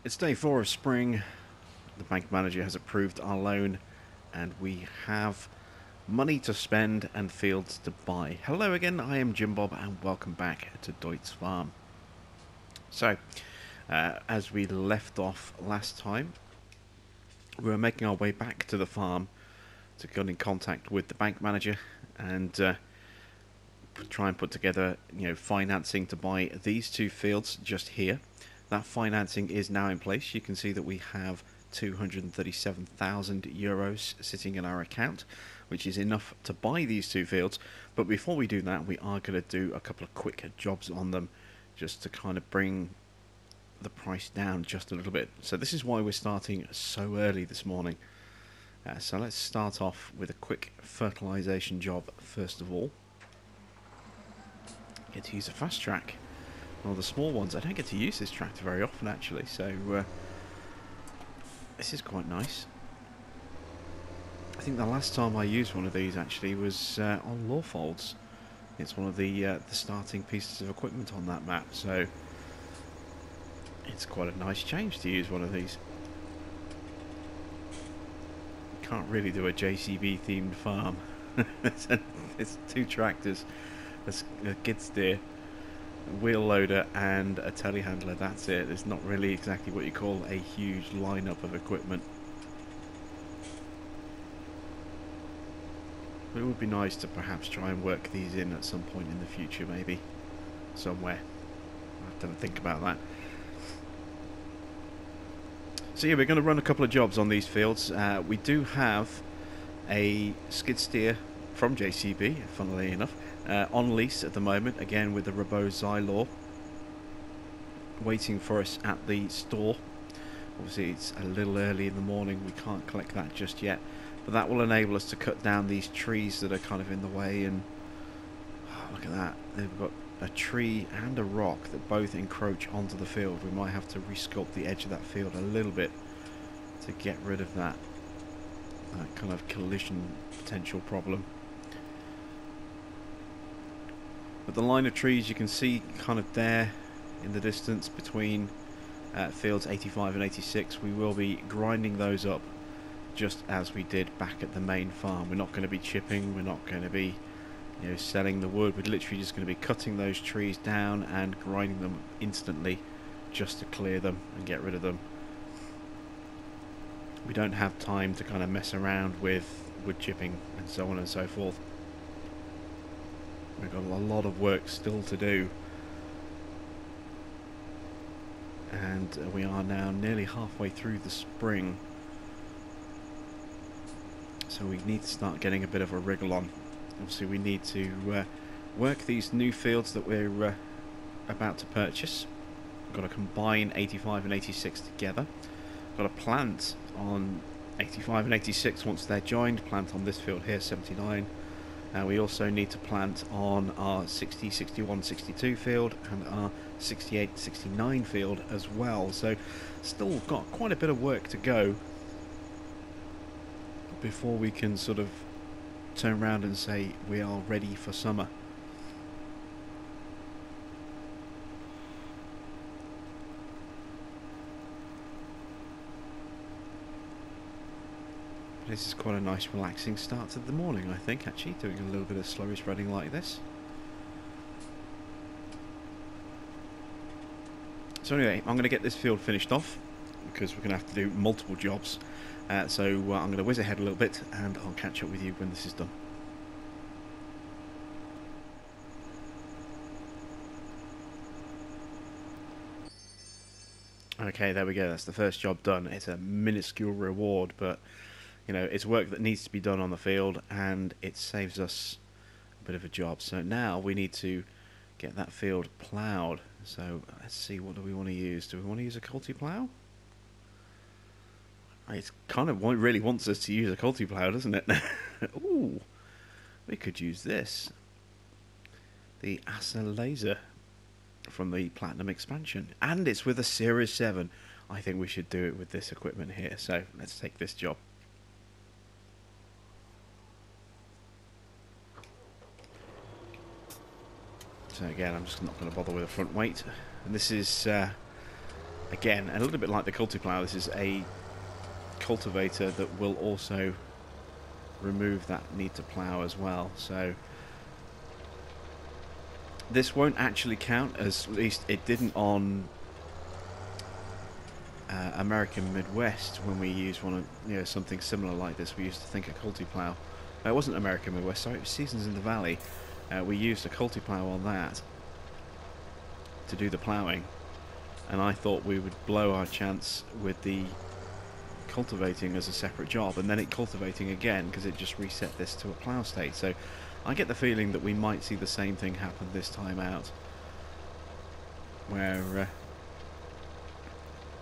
It's day 4 of spring. The bank manager has approved our loan and we have money to spend and fields to buy. Hello again, I am Jim Bob and welcome back to Deutz Fahrm. So, as we left off last time, we were making our way back to the farm to get in contact with the bank manager and try and put together, financing to buy these two fields just here. That financing is now in place. You can see that we have 237,000 euros sitting in our account, which is enough to buy these two fields. But before we do that, we are going to do a couple of quick jobs on them just to kind of bring the price down just a little bit. So this is why we're starting so early this morning. So let's start off with a quick fertilization job first of all. Get to use a fast track. Well, the small ones, I don't get to use this tractor very often actually, so this is quite nice. I think the last time I used one of these actually was on Lawfolds. It's one of the starting pieces of equipment on that map, so it's quite a nice change to use one of these. Can't really do a JCB themed farm. It's two tractors, a skid steer, a wheel loader and a telehandler. That's it. It's not really exactly what you call a huge lineup of equipment. But it would be nice to perhaps try and work these in at some point in the future, maybe somewhere. I have to think about that. So yeah, we're going to run a couple of jobs on these fields. We do have a skid steer from JCB, funnily enough, on lease at the moment, again with the Robot Xylor, waiting for us at the store. Obviously it's a little early in the morning, we can't collect that just yet, but that will enable us to cut down these trees that are kind of in the way. And oh, look at that, they've got a tree and a rock that both encroach onto the field. We might have to resculpt the edge of that field a little bit to get rid of that kind of collision potential problem. But the line of trees you can see kind of there in the distance between fields 85 and 86, we will be grinding those up just as we did back at the main farm. We're not going to be chipping, we're not going to be selling the wood. We're literally just going to be cutting those trees down and grinding them instantly just to clear them and get rid of them. We don't have time to kind of mess around with wood chipping and so on and so forth. We've got a lot of work still to do, and we are now nearly halfway through the spring, so we need to start getting a bit of a wriggle on. Obviously we need to work these new fields that we're about to purchase. We've got to combine 85 and 86 together. We've got to plant on 85 and 86 once they're joined, plant on this field here, 79. We also need to plant on our 60, 61, 62 field and our 68, 69 field as well. So still got quite a bit of work to go before we can sort of turn around and say we are ready for summer. This is quite a nice relaxing start to the morning, I think, actually, doing a little bit of slurry spreading like this. So anyway, I'm going to get this field finished off because we're going to have to do multiple jobs. So I'm going to whiz ahead a little bit and I'll catch up with you when this is done. Okay, there we go, that's the first job done. It's a minuscule reward, but it's work that needs to be done on the field and it saves us a bit of a job. So now we need to get that field ploughed. So let's see, what do we want to use? Do we want to use a culti plough? It kind of really wants us to use a culti plough, doesn't it? Ooh, we could use this. The Asa Laser from the Platinum expansion. And it's with a Series 7. I think we should do it with this equipment here. So let's take this job. So again, I'm just not going to bother with a front weight. And this is again, a little bit like the Cultiplow, this is a cultivator that will also remove that need to plough as well. So this won't actually count, as at least it didn't on American Midwest when we used one of, you know, something similar like this. We used to think a Cultiplow. It wasn't American Midwest, sorry, it was Seasons in the Valley. We used a Cultiplow on that to do the ploughing, and I thought we would blow our chance with the cultivating as a separate job, and then it cultivating again because it just reset this to a plough state. So I get the feeling that we might see the same thing happen this time out, where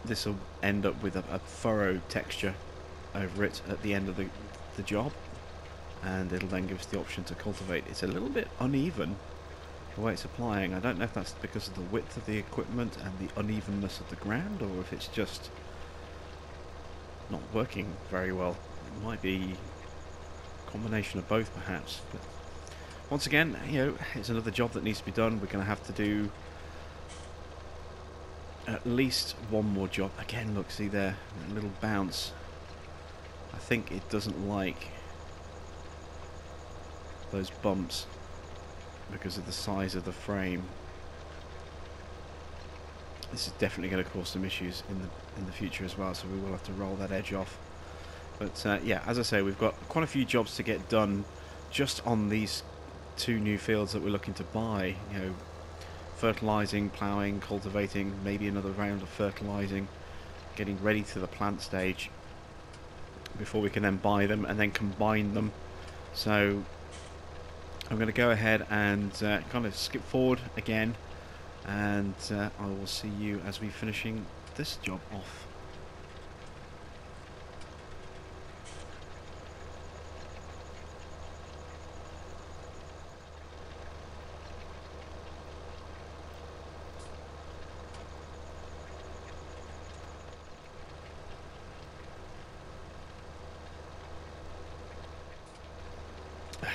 this will end up with a furrow texture over it at the end of the job, and it'll then give us the option to cultivate. It's a little bit uneven the way it's applying. I don't know if that's because of the width of the equipment and the unevenness of the ground, or if it's just not working very well. It might be a combination of both, perhaps. But once again, you know, it's another job that needs to be done. We're going to have to do at least one more job. Again, look, see there, a little bounce. I think it doesn't like those bumps because of the size of the frame. This is definitely going to cause some issues in the future as well, so we will have to roll that edge off. But yeah, as I say, we've got quite a few jobs to get done just on these two new fields that we're looking to buy. You know, fertilizing, ploughing, cultivating, maybe another round of fertilizing, getting ready to the plant stage before we can then buy them and then combine them. So I'm going to go ahead and kind of skip forward again, and I will see you as we're finishing this job off.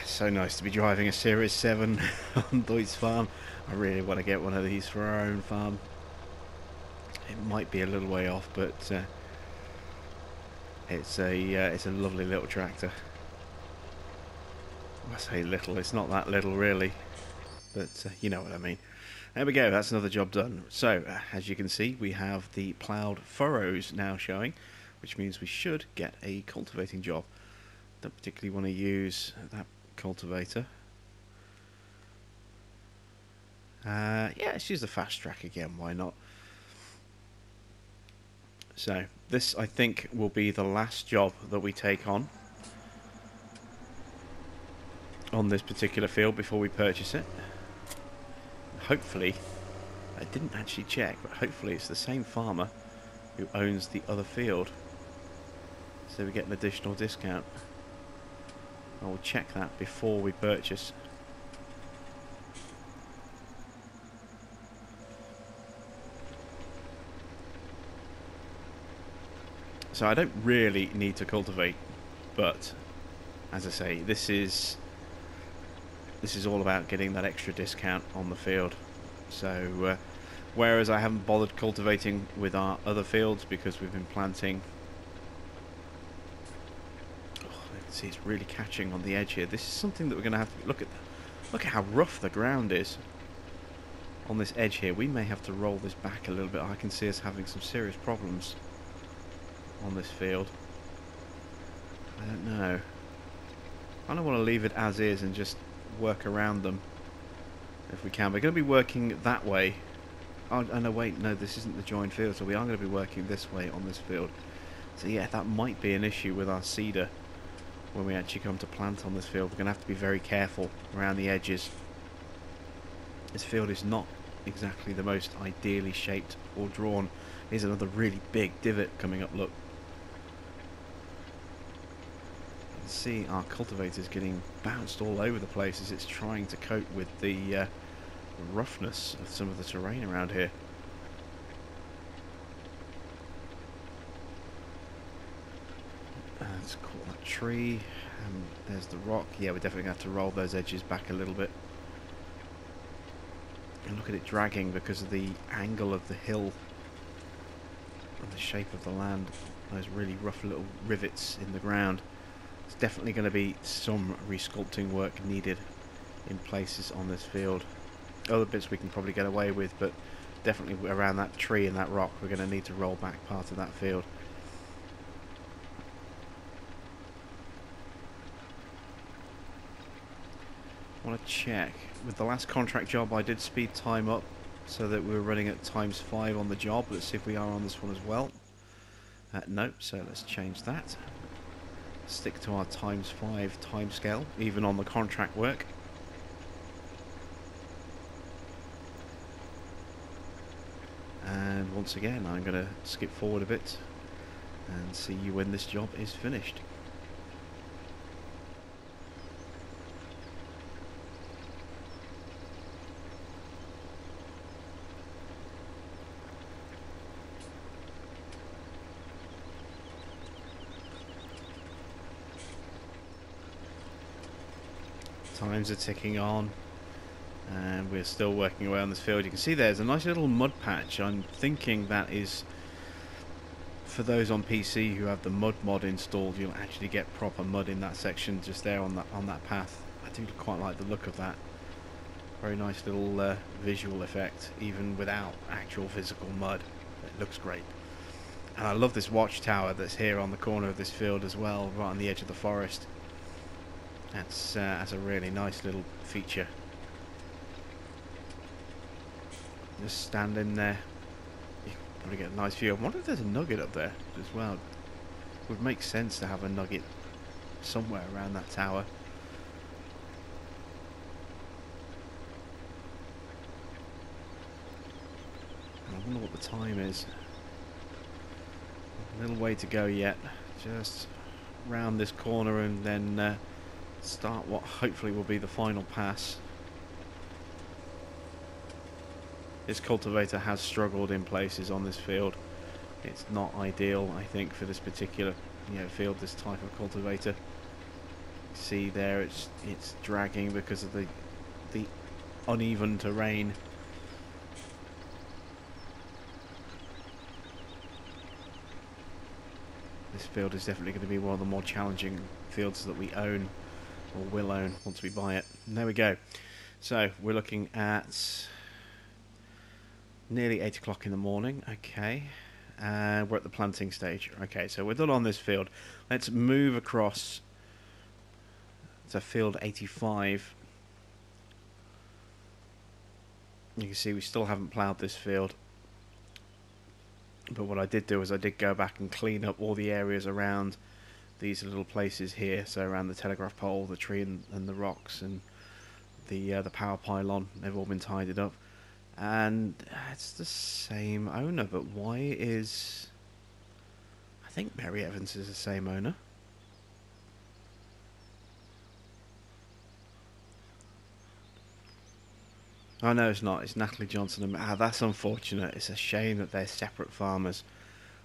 So nice to be driving a Series 7 on Deutz Fahrm. I really want to get one of these for our own farm. It might be a little way off, but it's a lovely little tractor. I say little, it's not that little really, but you know what I mean. There we go, that's another job done. So as you can see, we have the ploughed furrows now showing, which means we should get a cultivating job. Don't particularly want to use that cultivator. Yeah, let's use the fast track again, why not? So this, I think, will be the last job that we take on this particular field before we purchase it. Hopefully, I didn't actually check, but hopefully it's the same farmer who owns the other field, so we get an additional discount. I will check that before we purchase. So I don't really need to cultivate, but as I say, this is all about getting that extra discount on the field. So whereas I haven't bothered cultivating with our other fields because we've been planting. See, it's really catching on the edge here. This is something that we're going to have to look at how rough the ground is on this edge here. We may have to roll this back a little bit. I can see us having some serious problems on this field. I don't know. I don't want to leave it as is and just work around them if we can. We're going to be working that way. Oh no, wait, no, this isn't the joined field, so we are going to be working this way on this field. So yeah, that might be an issue with our seeder. When we actually come to plant on this field, we're going to have to be very careful around the edges. This field is not exactly the most ideally shaped or drawn. Here's another really big divot coming up, look. You can see our cultivator's getting bounced all over the place as it's trying to cope with the roughness of some of the terrain around here. Let's call that tree. There's the rock. Yeah, we're definitely going to have to roll those edges back a little bit. And look at it dragging because of the angle of the hill and the shape of the land, those really rough little rivets in the ground. There's definitely going to be some resculpting work needed in places on this field. Other bits we can probably get away with, but definitely around that tree and that rock we're going to need to roll back part of that field. I want to check. With the last contract job I did speed time up so that we were running at ×5 on the job. Let's see if we are on this one as well. Nope, so let's change that. Stick to our ×5 time scale, even on the contract work. And once again, I'm going to skip forward a bit and see you when this job is finished. Times are ticking on, and we're still working away on this field. You can see there's a nice little mud patch. I'm thinking that is for those on PC who have the mud mod installed. You'll actually get proper mud in that section just there on that path. I do quite like the look of that. Very nice little visual effect, even without actual physical mud. It looks great. And I love this watchtower that's here on the corner of this field as well, right on the edge of the forest. That's a really nice little feature. Just stand in there. You can probably get a nice view. I wonder if there's a nugget up there as well. It would make sense to have a nugget somewhere around that tower. And I wonder what the time is. A little way to go yet. Just round this corner and then start what hopefully will be the final pass. This cultivator has struggled in places on this field. It's not ideal, I think, for this particular field, this type of cultivator. See there, it's dragging because of the uneven terrain. This field is definitely going to be one of the more challenging fields that we own, or will own once we buy it. And there we go. So we're looking at nearly 8 o'clock in the morning. Okay, we're at the planting stage. Okay, so we're done on this field. Let's move across to field 85. You can see we still haven't ploughed this field, but what I did do is I did go back and clean up all the areas around these little places here, so around the telegraph pole, the tree and the rocks and the power pylon. They've all been tidied up, and it's the same owner. But why is, I think Mary Evans is the same owner. Oh no, it's not. It's Natalie Johnson and that's unfortunate. It's a shame that they're separate farmers.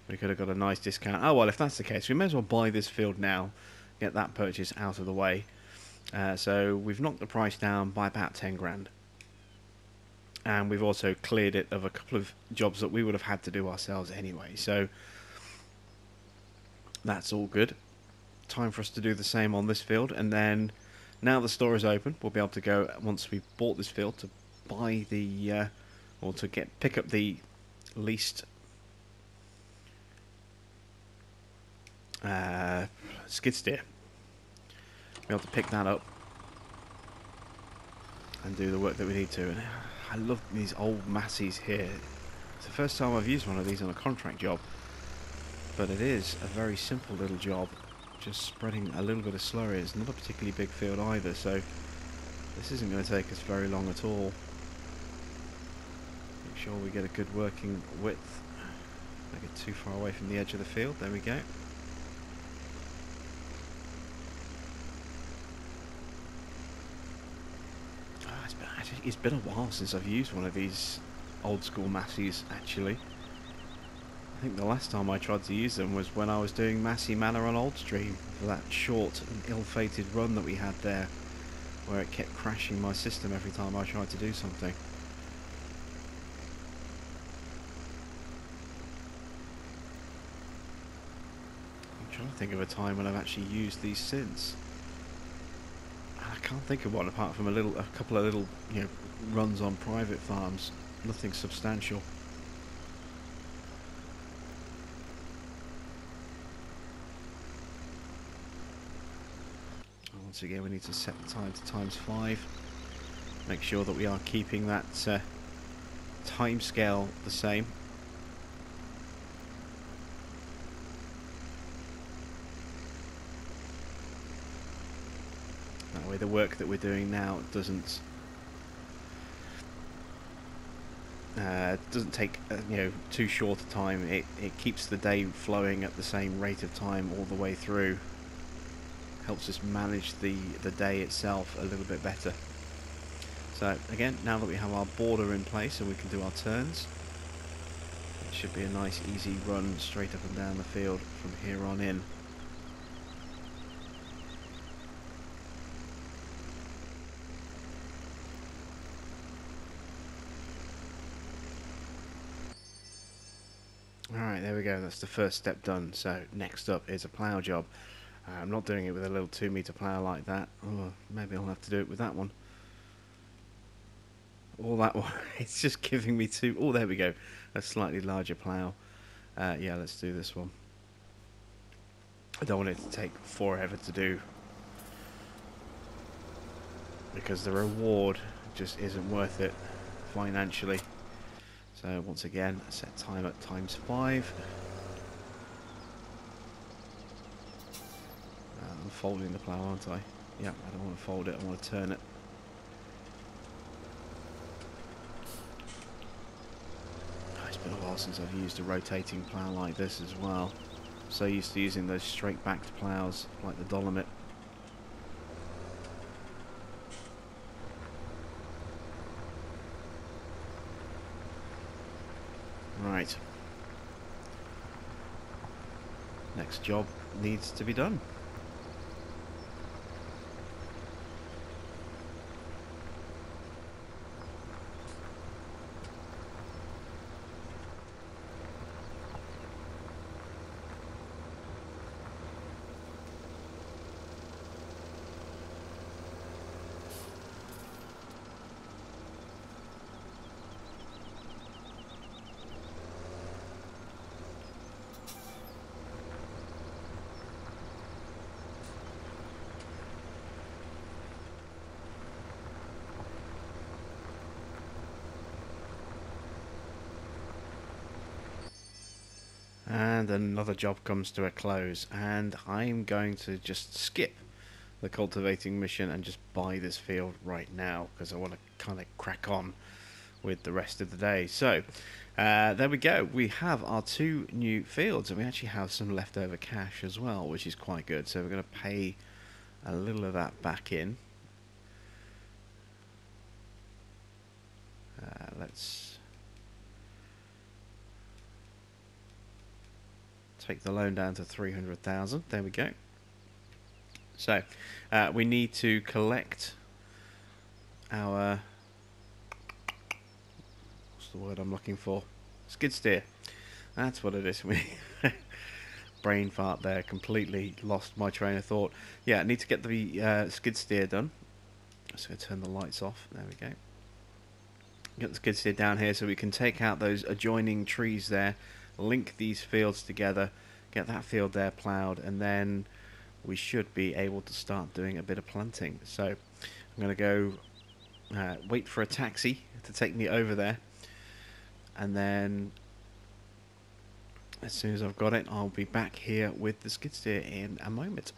We could have got a nice discount. Oh well, if that's the case, we may as well buy this field now, get that purchase out of the way. So we've knocked the price down by about 10 grand, and we've also cleared it of a couple of jobs that we would have had to do ourselves anyway. So that's all good. Time for us to do the same on this field, and then now the store is open, we'll be able to go, once we've bought this field, to buy the or to pick up the leased skid steer. Be able to pick that up and do the work that we need to. And I love these old Masseys here. It's the first time I've used one of these on a contract job, but it is a very simple little job, just spreading a little bit of slurry. It's not a particularly big field either, so this isn't going to take us very long at all. Make sure we get a good working width. Don't get too far away from the edge of the field. There we go. It's been a while since I've used one of these old school Masseys, actually. I think the last time I tried to use them was when I was doing Massey Manor on Oldstream, for that short and ill-fated run that we had there, where it kept crashing my system every time I tried to do something. can't think of a time when I've actually used these since. I can't think of one apart from a couple of little, runs on private farms. Nothing substantial. Once again, we need to set the time to ×5. Make sure that we are keeping that time scale the same. That way the work that we're doing now doesn't take too short a time. It keeps the day flowing at the same rate of time all the way through. Helps us manage the day itself a little bit better. So again, now that we have our border in place and we can do our turns, it should be a nice easy run straight up and down the field from here on in. Alright, there we go, that's the first step done. So next up is a plough job. I'm not doing it with a little 2-metre plough like that. Oh, maybe I'll have to do it with that one. Or that one. It's just giving me two. Oh, there we go. A slightly larger plough. Yeah, let's do this one. I don't want it to take forever to do, because the reward just isn't worth it financially. So once again, set time at ×5. I'm folding the plough, aren't I? Yeah, I don't want to fold it, I want to turn it. It's been a while since I've used a rotating plough like this as well. I'm so used to using those straight backed ploughs like the Dolomite. Right. Next job needs to be done. And another job comes to a close, and I'm going to just skip the cultivating mission and just buy this field right now, because I want to kind of crack on with the rest of the day. So there we go, we have our 2 new fields, and we actually have some leftover cash as well, which is quite good. So we're going to pay a little of that back in. Let's take the loan down to 300,000. There we go. So we need to collect our, what's the word I'm looking for? Skid steer. That's what it is. Brain fart there. Completely lost my train of thought. Yeah, I need to get the skid steer done. So I'm going to turn the lights off. There we go. Get the skid steer down here so we can take out those adjoining trees there, link these fields together, get that field there ploughed, and then we should be able to start doing a bit of planting. So I'm going to go wait for a taxi to take me over there, and then as soon as I've got it, I'll be back here with the skid steer in a moment.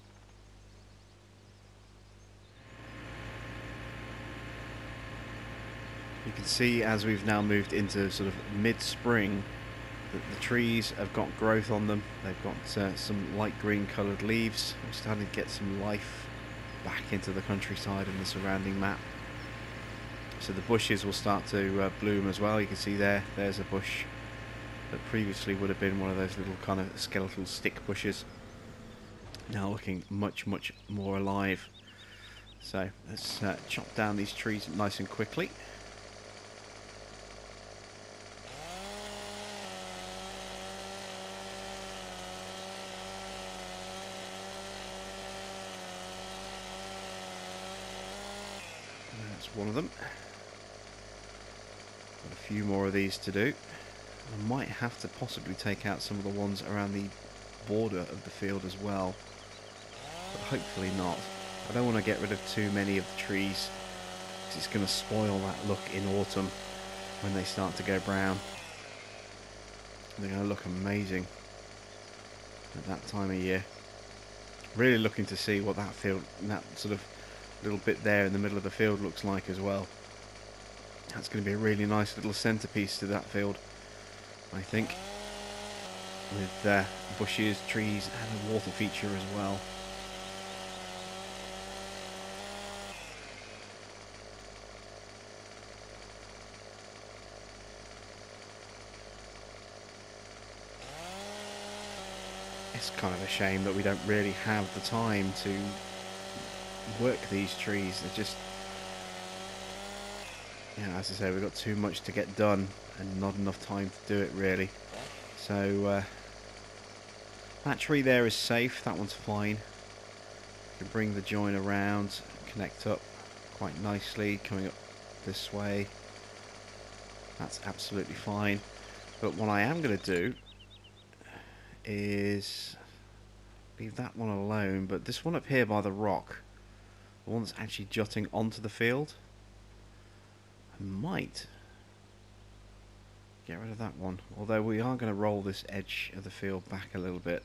You can see as we've now moved into sort of mid-spring that the trees have got growth on them. They've got some light green coloured leaves. I'm starting to get some life back into the countryside and the surrounding map. So the bushes will start to bloom as well. You can see there's a bush that previously would have been one of those little kind of skeletal stick bushes. Now looking much, much more alive. So let's chop down these trees nice and quickly. one of them. Got a few more of these to do. I might have to possibly take out some of the ones around the border of the field as well, but hopefully not. I don't want to get rid of too many of the trees, because it's going to spoil that look in autumn when they start to go brown. They're going to look amazing at that time of year. Really looking to see what that field, that sort of little bit there in the middle of the field looks like as well. That's going to be a really nice little centerpiece to that field, I think, with bushes, trees and a water feature as well. It's kind of a shame that we don't really have the time to work these trees. They're just, you know, as I say, we've got too much to get done and not enough time to do it really. So that tree there is safe, that one's fine. You can bring the join around, connect up quite nicely, coming up this way. That's absolutely fine. But what I am going to do is leave that one alone, but this one up here by the rock, the one that's actually jutting onto the field, I might get rid of that one, although we are going to roll this edge of the field back a little bit.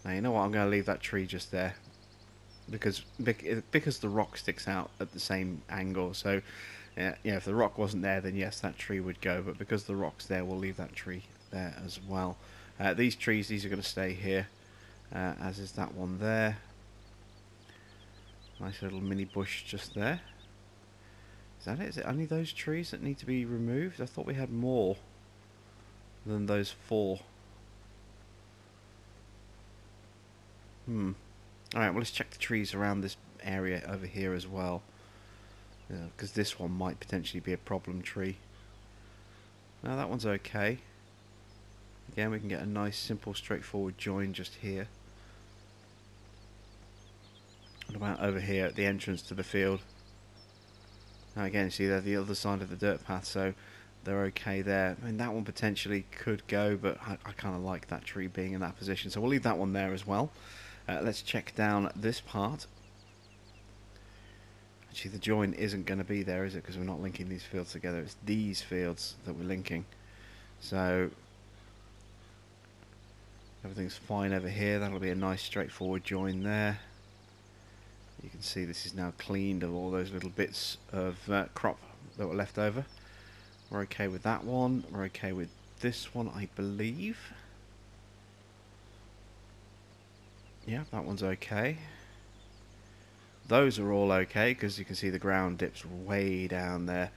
Now you know what, I'm going to leave that tree just there, because the rock sticks out at the same angle. So yeah, if the rock wasn't there, then yes, that tree would go, but because the rock's there, we'll leave that tree there as well. These trees, these are going to stay here, as is that one there. Nice little mini bush just there. Is that it? Is it only those trees that need to be removed? I thought we had more than those 4. Alright, well, let's check the trees around this area over here as well, because this one might potentially be a problem tree. Now that one's okay. Again, we can get a nice simple straightforward join just here. What about over here at the entrance to the field? Now again, see, they're the other side of the dirt path, so they're okay there. I mean, that one potentially could go, but I kind of like that tree being in that position, so we'll leave that one there as well. Let's check down this part. Actually, the join isn't going to be there, is it? Because we're not linking these fields together. It's these fields that we're linking. So everything's fine over here. That'll be a nice straightforward join there. You can see this is now cleaned of all those little bits of crop that were left over. We're okay with that one. We're okay with this one, I believe. Yeah, that one's okay. Those are all okay, because you can see the ground dips way down there.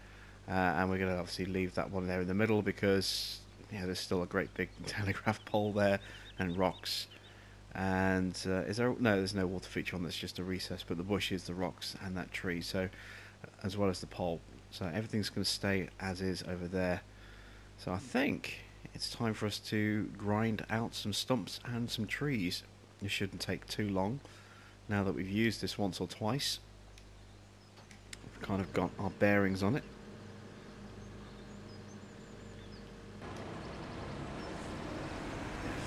And we're going to obviously leave that one there in the middle, because there's still a great big telegraph pole there and rocks. And is there? No, there's no water feature on this, just a recess, but the bushes, the rocks and that tree, so as well as the pole. So everything's going to stay as is over there. So I think it's time for us to grind out some stumps and some trees. It shouldn't take too long now that we've used this once or twice. We've kind of got our bearings on it.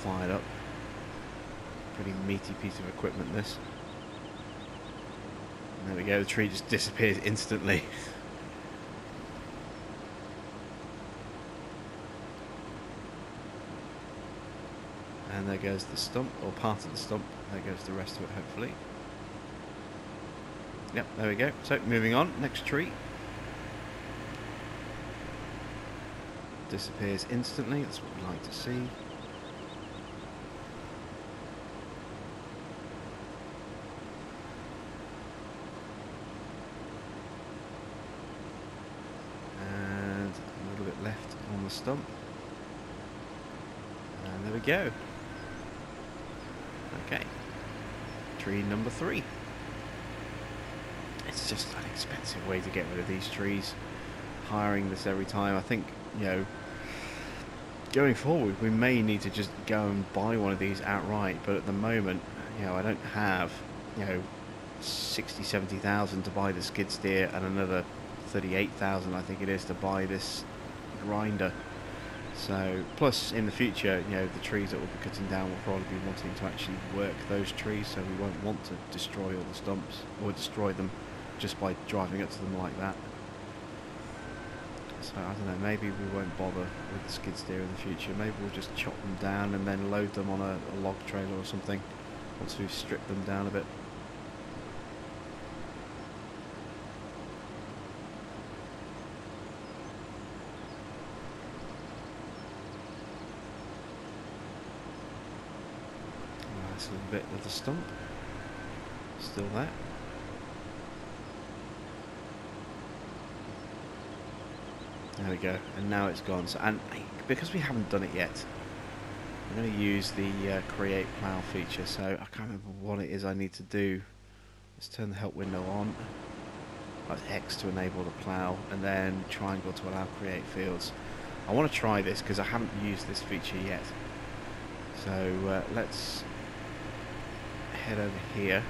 Fired up. Pretty meaty piece of equipment, this. And there we go, the tree just disappears instantly. And there goes the stump, or part of the stump. There goes the rest of it, hopefully. Yep, there we go. So, moving on, next tree. Disappears instantly, that's what we like to see. And a little bit left on the stump. And there we go. Okay, tree number 3. It's just an expensive way to get rid of these trees, hiring this every time. I think, going forward we may need to just go and buy one of these outright, but at the moment, I don't have, 60,000-70,000 to buy the skid steer, and another 38,000 I think it is to buy this grinder. So plus in the future, you know, the trees that we'll be cutting down will probably be wanting to actually work those trees, so we won't want to destroy all the stumps or destroy them just by driving up to them like that. So I don't know, maybe we won't bother with the skid steer in the future. Maybe we'll just chop them down and then load them on a log trailer or something once we've stripped them down a bit. Nice little bit of the stump still there. There we go, and now it's gone. So, and because we haven't done it yet, I'm going to use the create plow feature. So I can't remember what it is I need to do. Let's turn the help window on. That's X to enable the plow, and then triangle to allow create fields. I want to try this because I haven't used this feature yet. So let's head over here.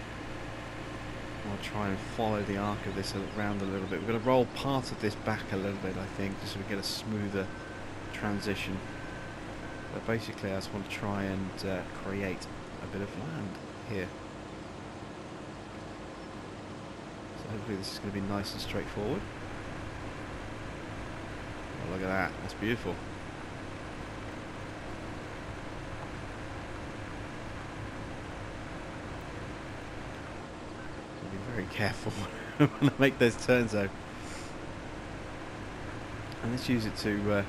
I'll try and follow the arc of this around a little bit. We're going to roll part of this back a little bit, I think, just so we get a smoother transition. But basically I just want to try and create a bit of land here. So hopefully this is going to be nice and straightforward. Oh, look at that, that's beautiful. Very careful when I make those turns though. And let's use it to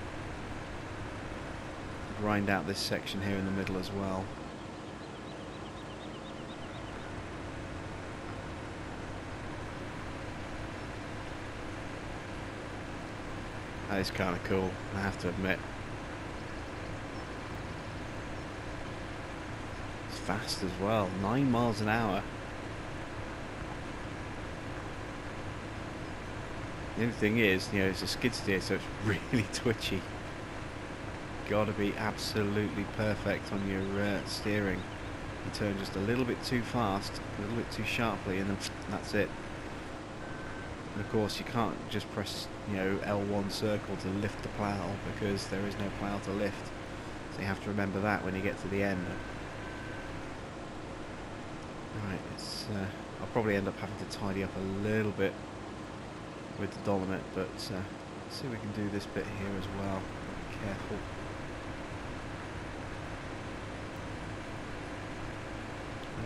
grind out this section here in the middle as well. That is kind of cool, I have to admit. It's fast as well, 9 miles an hour. The only thing is, you know, it's a skid steer, so it's really twitchy. Gotta be absolutely perfect on your steering. You turn just a little bit too fast, a little bit too sharply, and then that's it. And of course, you can't just press, you know, L1 circle to lift the plough because there is no plough to lift. So you have to remember that when you get to the end. Right, it's, I'll probably end up having to tidy up a little bit with the dolomite, but let's see if we can do this bit here as well. Be careful.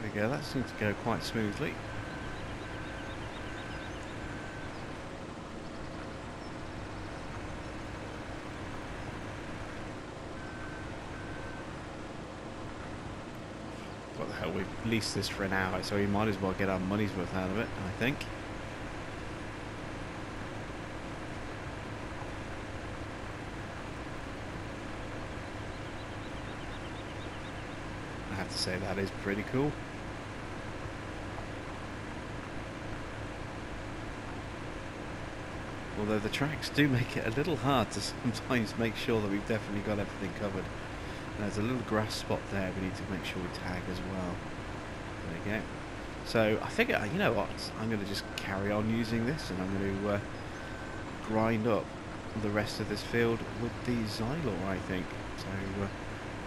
There we go, that seems to go quite smoothly. What the hell, we've leased this for an hour, so we might as well get our money's worth out of it, I think. I have to say that is pretty cool. Although the tracks do make it a little hard to sometimes make sure that we've definitely got everything covered. There's a little grass spot there we need to make sure we tag as well. There we go. So I think, you know what, I'm going to just carry on using this, and I'm going to grind up the rest of this field with the Xylor, I think. So I'll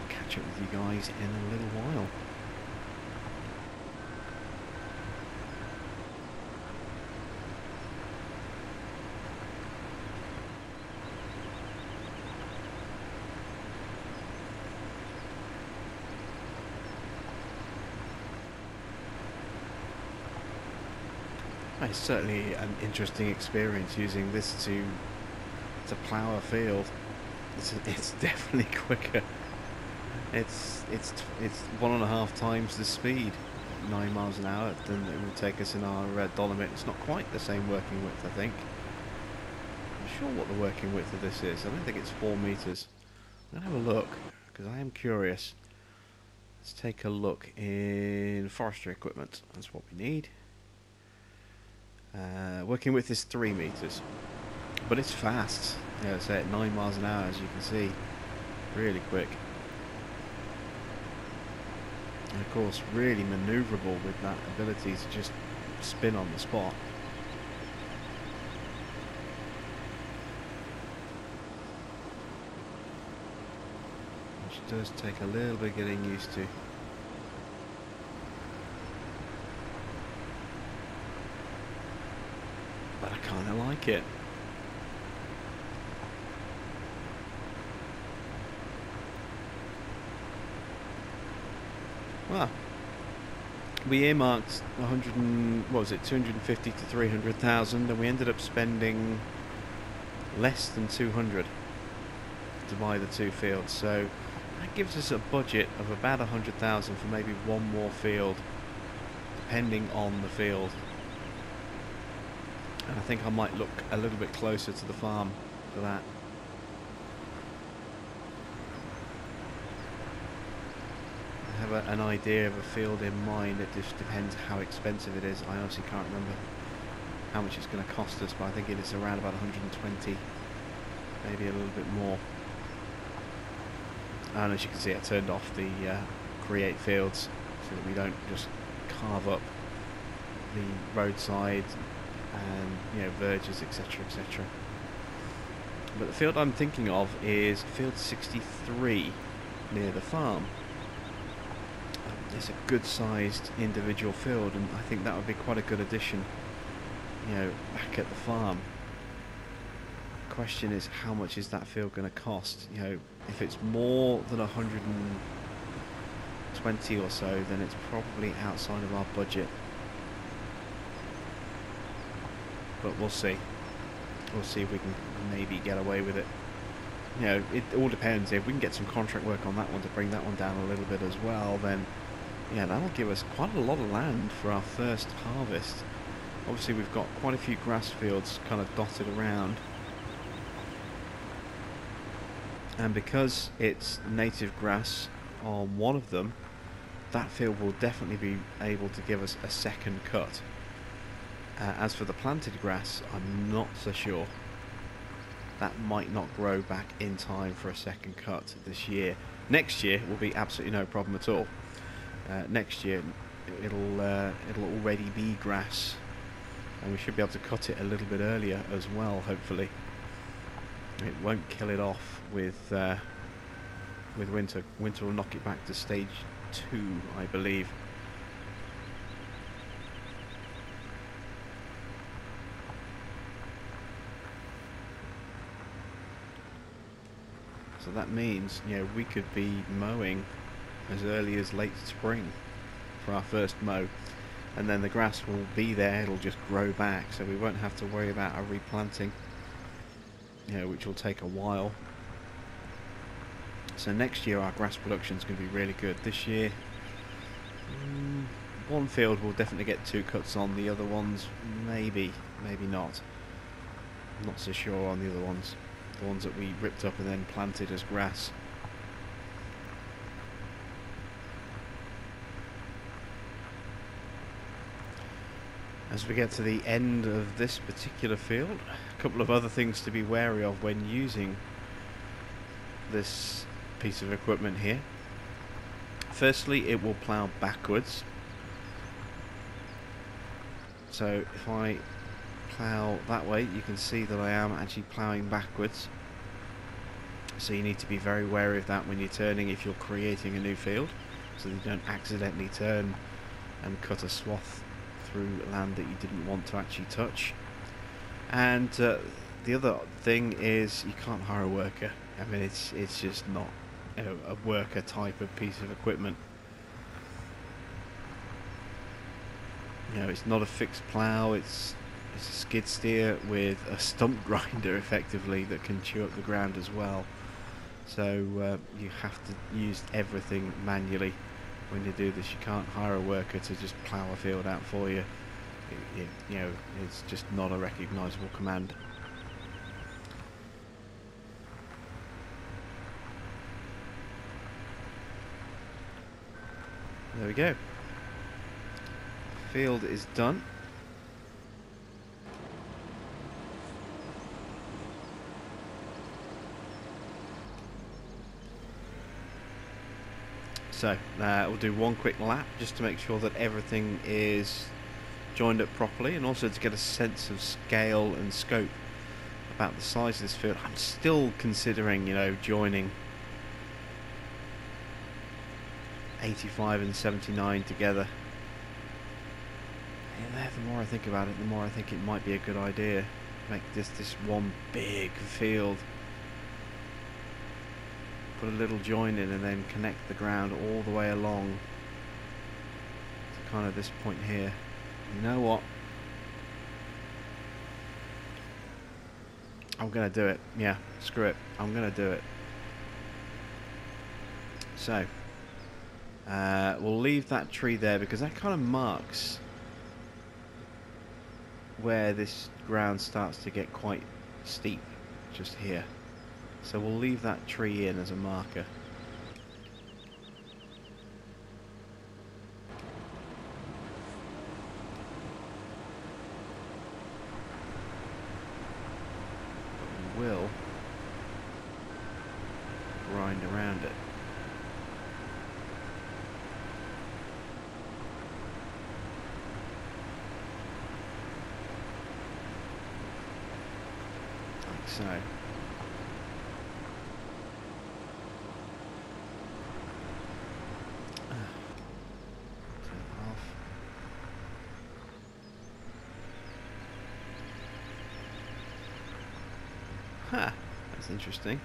catch up with you guys in a little while. It's certainly an interesting experience using this to plough a field. It's definitely quicker. It's 1.5 times the speed, 9 miles an hour, than it would take us in our dolomite. It's not quite the same working width, I think. I'm not sure what the working width of this is. I don't think it's 4 meters. I'm gonna have a look because I am curious. Let's take a look in forestry equipment. That's what we need. Working width is 3 meters, but it's fast. Yeah, it's at 9 miles an hour, as you can see, really quick. And of course, really manoeuvrable with that ability to just spin on the spot. Which does take a little bit getting used to. But I kind of like it. Well, we earmarked 100 and, what was it, 250 to 300,000, and we ended up spending less than 200 to buy the 2 fields. So that gives us a budget of about 100,000 for maybe one more field, depending on the field. And I think I might look a little bit closer to the farm for that. I have an idea of a field in mind. It just depends how expensive it is. I honestly can't remember how much it's going to cost us, but I think it is around about 120, maybe a little bit more. And as you can see, I turned off the create fields so that we don't just carve up the roadside and, you know, verges, etc, etc. But the field I'm thinking of is field 63 near the farm. It's a good sized individual field, and I think that would be quite a good addition, you know, back at the farm. The question is, how much is that field going to cost? You know, if it's more than 120 or so, then it's probably outside of our budget. But we'll see. We'll see if we can maybe get away with it. You know, it all depends. If we can get some contract work on that one to bring that one down a little bit as well, then yeah, that'll give us quite a lot of land for our first harvest. Obviously we've got quite a few grass fields kind of dotted around, and because it's native grass on one of them, that field will definitely be able to give us a second cut. As for the planted grass, I'm not so sure. That might not grow back in time for a second cut this year. Next year will be absolutely no problem at all. Next year it'll already be grass, and we should be able to cut it a little bit earlier as well, hopefully. It won't kill it off with winter. Winter will knock it back to stage 2, I believe. So that means, you know, we could be mowing as early as late spring for our first mow, and then the grass will be there. It'll just grow back, so we won't have to worry about a replanting, you know, which will take a while. So next year our grass production is going to be really good. This year, one field will definitely get 2 cuts on. The other ones, maybe not. I'm not so sure on the other ones. The ones that we ripped up and then planted as grass. As we get to the end of this particular field, a couple of other things to be wary of when using this piece of equipment here. Firstly, it will plough backwards. So if I plough that way, you can see that I am actually ploughing backwards. So you need to be very wary of that when you're turning, if you're creating a new field, so that you don't accidentally turn and cut a swath through land that you didn't want to actually touch. And the other thing is, you can't hire a worker. I mean, it's just not, you know, a worker type of piece of equipment. You know, it's not a fixed plough. It's a skid steer with a stump grinder, effectively, that can chew up the ground as well. So you have to use everything manually when you do this. You can't hire a worker to just plough a field out for you. You know, it's just not a recognisable command. There we go. Field is done. So we'll do one quick lap just to make sure that everything is joined up properly, and also to get a sense of scale and scope about the size of this field. I'm still considering, you know, joining 85 and 79 together. And the more I think about it, the more I think it might be a good idea. Make this one big field. Put a little join in and then connect the ground all the way along to kind of this point here. You know what? I'm gonna do it. Yeah, screw it. I'm gonna do it. So we'll leave that tree there because that kind of marks where this ground starts to get quite steep, just here. So we'll leave that tree in as a marker. But we will grind around it. Like so. Ha! That's interesting.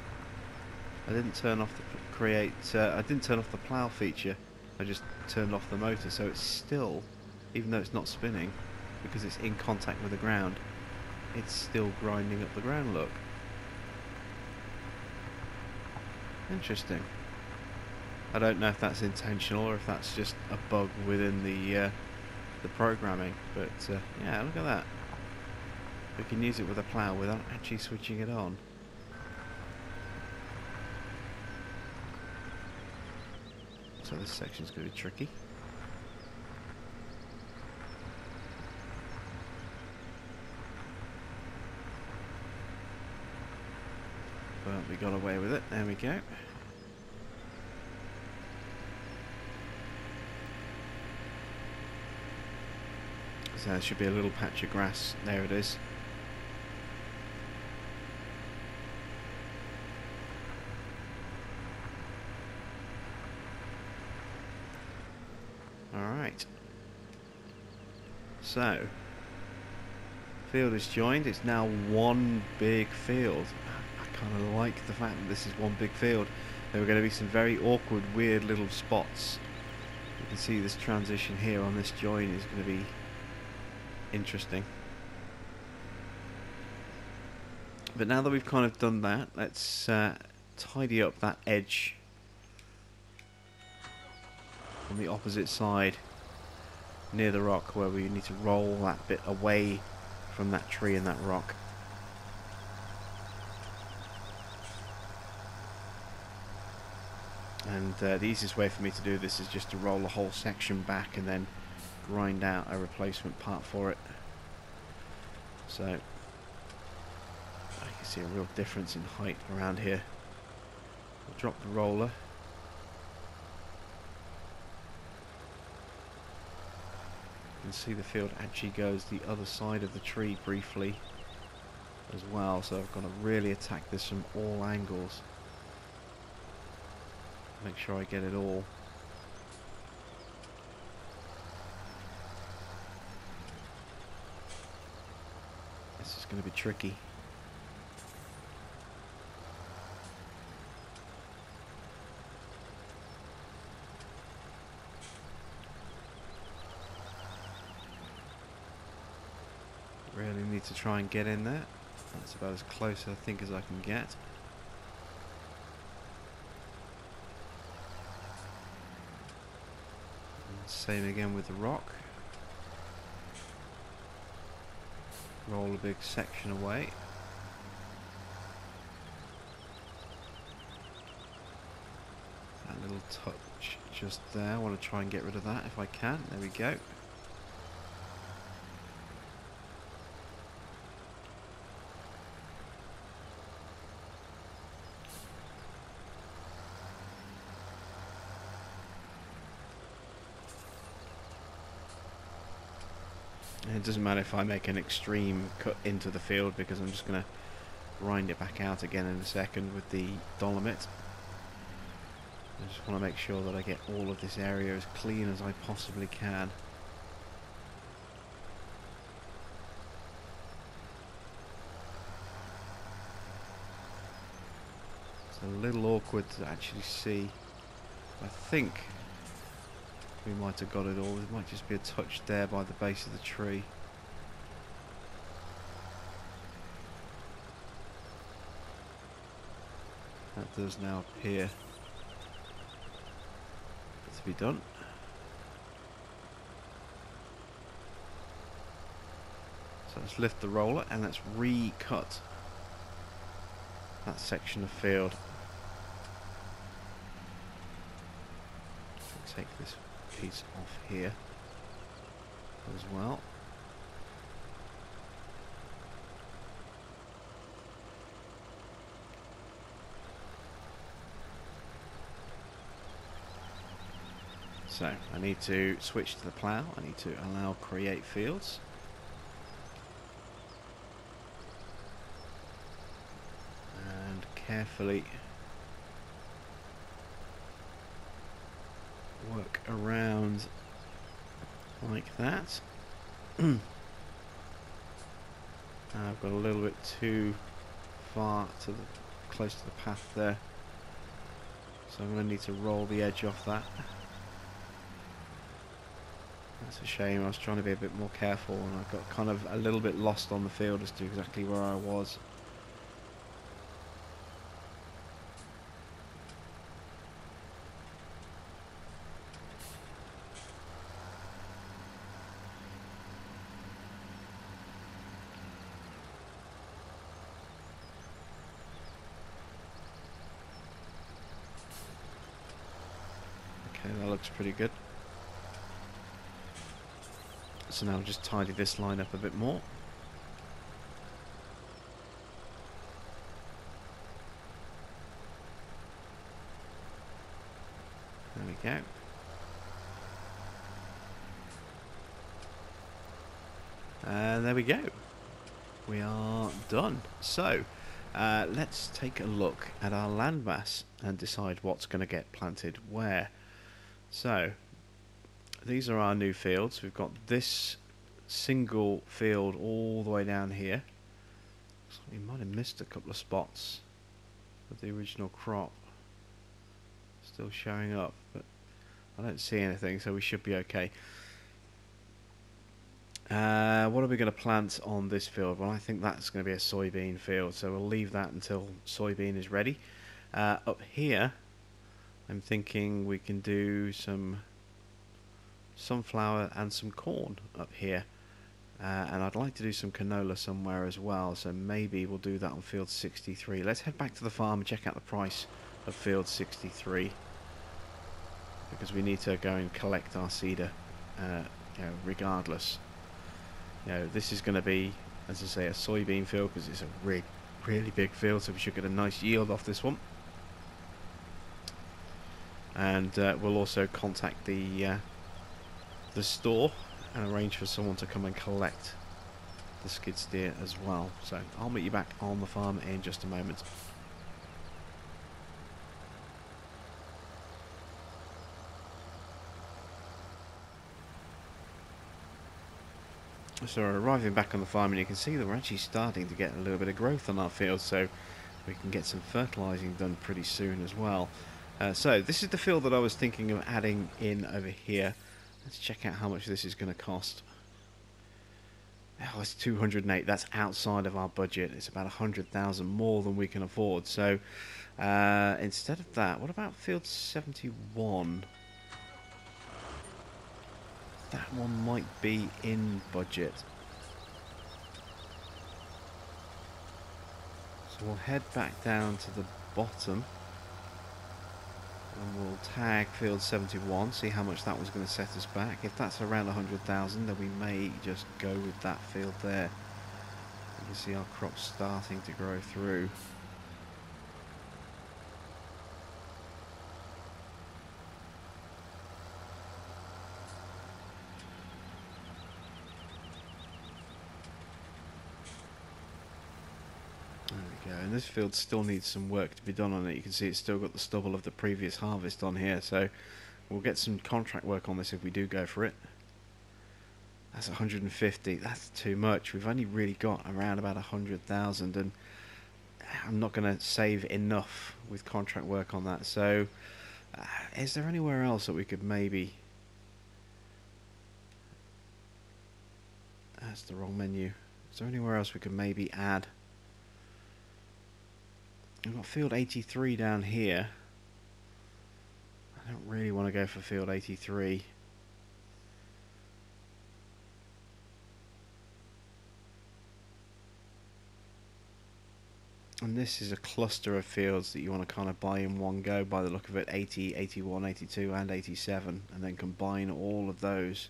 I didn't turn off the I didn't turn off the plough feature. I just turned off the motor, so it's still, even though it's not spinning, because it's in contact with the ground, it's still grinding up the ground. Look. Interesting. I don't know if that's intentional or if that's just a bug within the programming, but yeah, look at that. We can use it with a plough without actually switching it on. So this section's going to be tricky. But we got away with it. There we go. So there should be a little patch of grass. There it is. Alright. So, field is joined. It's now one big field. I kind of like the fact that this is one big field. There are going to be some very awkward, weird little spots. You can see this transition here on this join is going to be interesting. But now that we've kind of done that, let's tidy up that edge on the opposite side near the rock, where we need to roll that bit away from that tree and that rock. And the easiest way for me to do this is just to roll the whole section back and then grind out a replacement part for it. So I can see a real difference in height around here. We'll drop the roller. You can see the field actually goes the other side of the tree briefly as well, so I've got to really attack this from all angles. Make sure I get it all. This is going to be tricky. Really need to try and get in there. That's about as close, I think, as I can get. And same again with the rock. Roll a big section away. That little touch just there. I want to try and get rid of that if I can. There we go. And it doesn't matter if I make an extreme cut into the field, because I'm just going to grind it back out again in a second with the dolomite. I just want to make sure that I get all of this area as clean as I possibly can. It's a little awkward to actually see. I think we might have got it all. There might just be a touch there by the base of the tree. That does now appear to be done. So let's lift the roller and let's recut that section of field. So take this piece off here as well. So I need to switch to the plough. I need to allow create fields. And carefully work around like that. I've got a little bit too far to the close to the path there, so I'm going to need to roll the edge off that. That's a shame. I was trying to be a bit more careful and I got kind of a little bit lost on the field as to exactly where I was. Okay, that looks pretty good. So now I'll just tidy this line up a bit more. There we go. And there we go. We are done. So let's take a look at our landmass and decide what's going to get planted where. So these are our new fields. We've got this single field all the way down here. So we might have missed a couple of spots of the original crop. Still showing up, but I don't see anything, so we should be okay. What are we going to plant on this field? Well, I think that's going to be a soybean field, so we'll leave that until soybean is ready. Up here, I'm thinking we can do some sunflower and some corn up here, and I'd like to do some canola somewhere as well, so maybe we'll do that on field 63. Let's head back to the farm and check out the price of field 63, because we need to go and collect our cedar, regardless. This is going to be, as I say, a soybean field because it's a really big field, so we should get a nice yield off this one. And we'll also contact the store and arrange for someone to come and collect the skid steer as well. So I'll meet you back on the farm in just a moment. So we're arriving back on the farm, and you can see that we're actually starting to get a little bit of growth on our field, so we can get some fertilising done pretty soon as well. So this is the field that I was thinking of adding in over here. Let's check out how much this is going to cost. Oh, it's 208. That's outside of our budget. It's about 100,000 more than we can afford. So instead of that, what about field 71? That one might be in budget. So we'll head back down to the bottom and we'll tag field 71, see how much that was going to set us back. If that's around 100,000, then we may just go with that field there. You can see our crops starting to grow through. And this field still needs some work to be done on it. You can see it's still got the stubble of the previous harvest on here, so we'll get some contract work on this if we do go for it. That's 150. That's too much. We've only really got around about 100,000, and I'm not going to save enough with contract work on that. So, is there anywhere else that we could maybe... That's the wrong menu. Is there anywhere else we could maybe add? We've got field 83 down here. I don't really want to go for field 83. And this is a cluster of fields that you want to kind of buy in one go by the look of it. 80, 81, 82 and 87, and then combine all of those.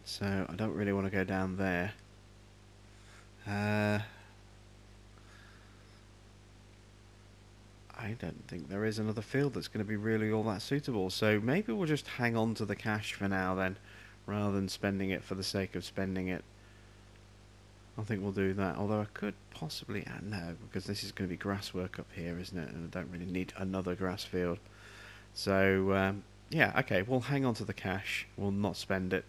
So I don't really want to go down there. I don't think there is another field that's going to be really all that suitable. So maybe we'll just hang on to the cash for now then, rather than spending it for the sake of spending it. I think we'll do that, although I could possibly... no, because this is going to be grass work up here, isn't it? And I don't really need another grass field. So, yeah, okay, we'll hang on to the cash. We'll not spend it.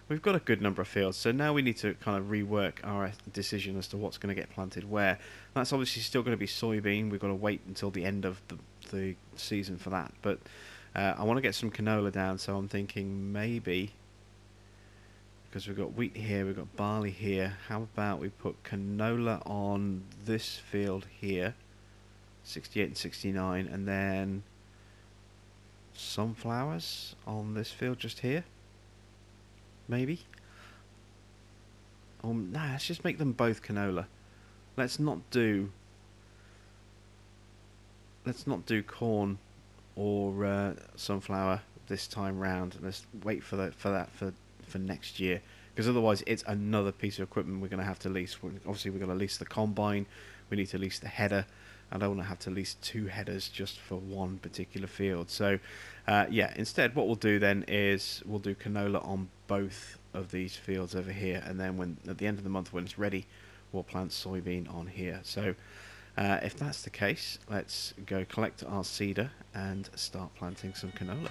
We've got a good number of fields, so now we need to kind of rework our decision as to what's going to get planted where. That's obviously still going to be soybean. We've got to wait until the end of the season for that. But I want to get some canola down, so I'm thinking maybe... because we've got wheat here, we've got barley here. How about we put canola on this field here, 68 and 69, and then sunflowers on this field just here? Maybe? Nah, let's just make them both canola. Let's not do corn or sunflower this time round. Let's wait for that for next year, because otherwise it's another piece of equipment we're going to have to lease. Obviously we're going to lease the combine, we need to lease the header. I don't want to have to lease 2 headers just for one particular field. So yeah, instead what we'll do then is we'll do canola on both of these fields over here, and then when at the end of the month when it's ready, we'll plant soybean on here. So if that's the case, let's go collect our seeder and start planting some canola.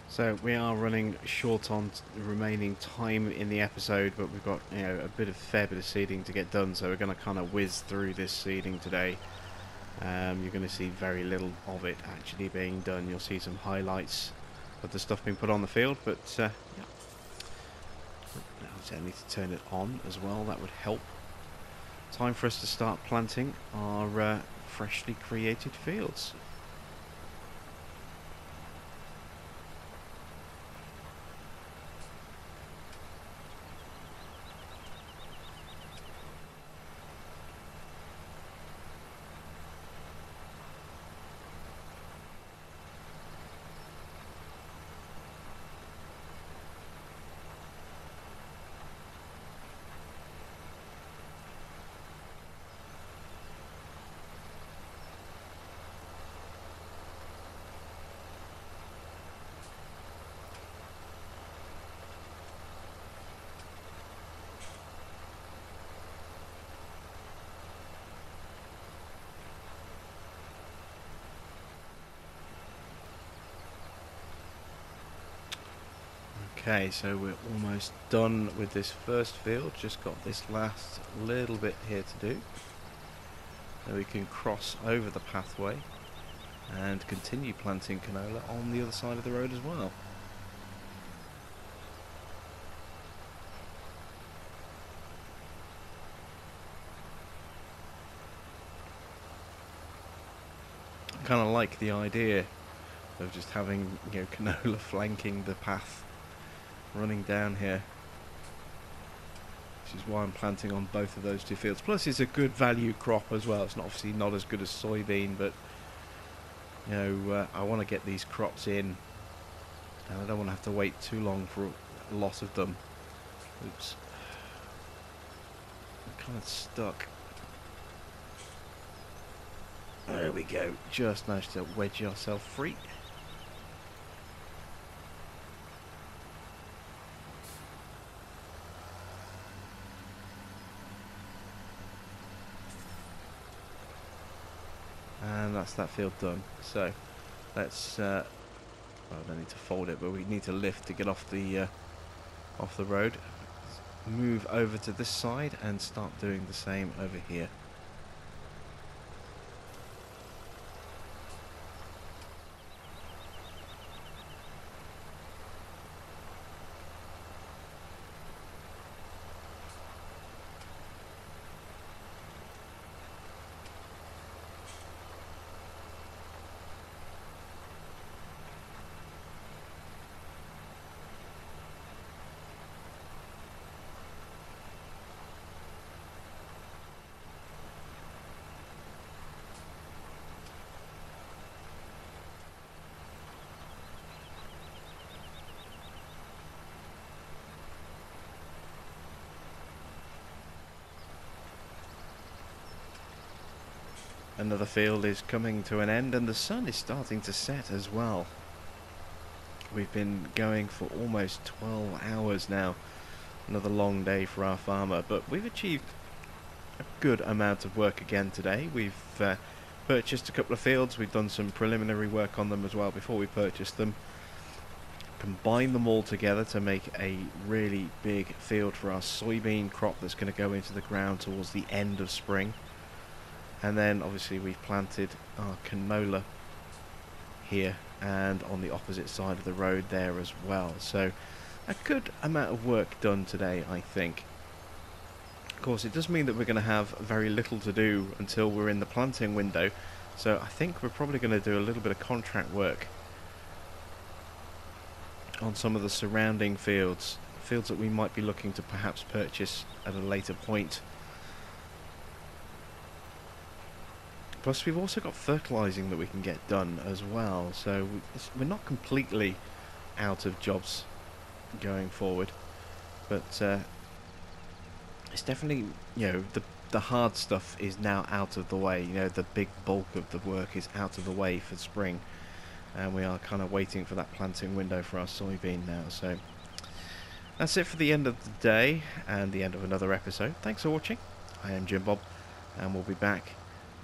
So we are running short on the remaining time in the episode, but we've got a fair bit of seeding to get done, so we're going to kind of whiz through this seeding today. You're going to see very little of it actually being done. You'll see some highlights of the stuff being put on the field, but yeah. I need to turn it on as well, that would help. Time for us to start planting our freshly created fields. Okay, so we're almost done with this first field, just got this last little bit here to do. So we can cross over the pathway and continue planting canola on the other side of the road as well. kind of like the idea of just having, you know, canola flanking the path running down here, which is why I'm planting on both of those two fields. Plus it's a good value crop as well. It's not obviously not as good as soybean, but you know, I want to get these crops in, and I don't want to have to wait too long for a lot of them. Oops, I'm kind of stuck. There we go, just managed to wedge yourself free. And that's that field done. So let's well, I don't need to fold it, but we need to lift to get off the road. Move over to this side and start doing the same over here. Another field is coming to an end, and the sun is starting to set as well. We've been going for almost 12 hours now. Another long day for our farmer, but we've achieved a good amount of work again today. We've purchased a couple of fields. We've done some preliminary work on them as well before we purchased them. Combine them all together to make a really big field for our soybean crop that's going to go into the ground towards the end of spring. And then obviously we've planted our canola here and on the opposite side of the road there as well. So a good amount of work done today, I think. Of course, it does mean that we're going to have very little to do until we're in the planting window. So I think we're probably going to do a little bit of contract work on some of the surrounding fields that we might be looking to perhaps purchase at a later point. Plus we've also got fertilising that we can get done as well, so we're not completely out of jobs going forward, but it's definitely, you know, the hard stuff is now out of the way. You know, the big bulk of the work is out of the way for spring, and we are kind of waiting for that planting window for our soybean now. So that's it for the end of the day and the end of another episode. Thanks for watching. I am Jim Bob, and we'll be back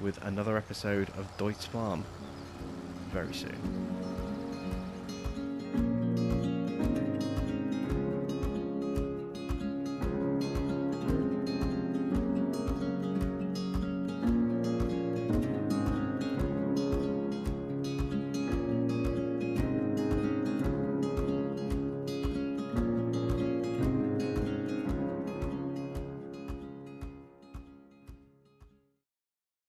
with another episode of Deutz Fahrm very soon.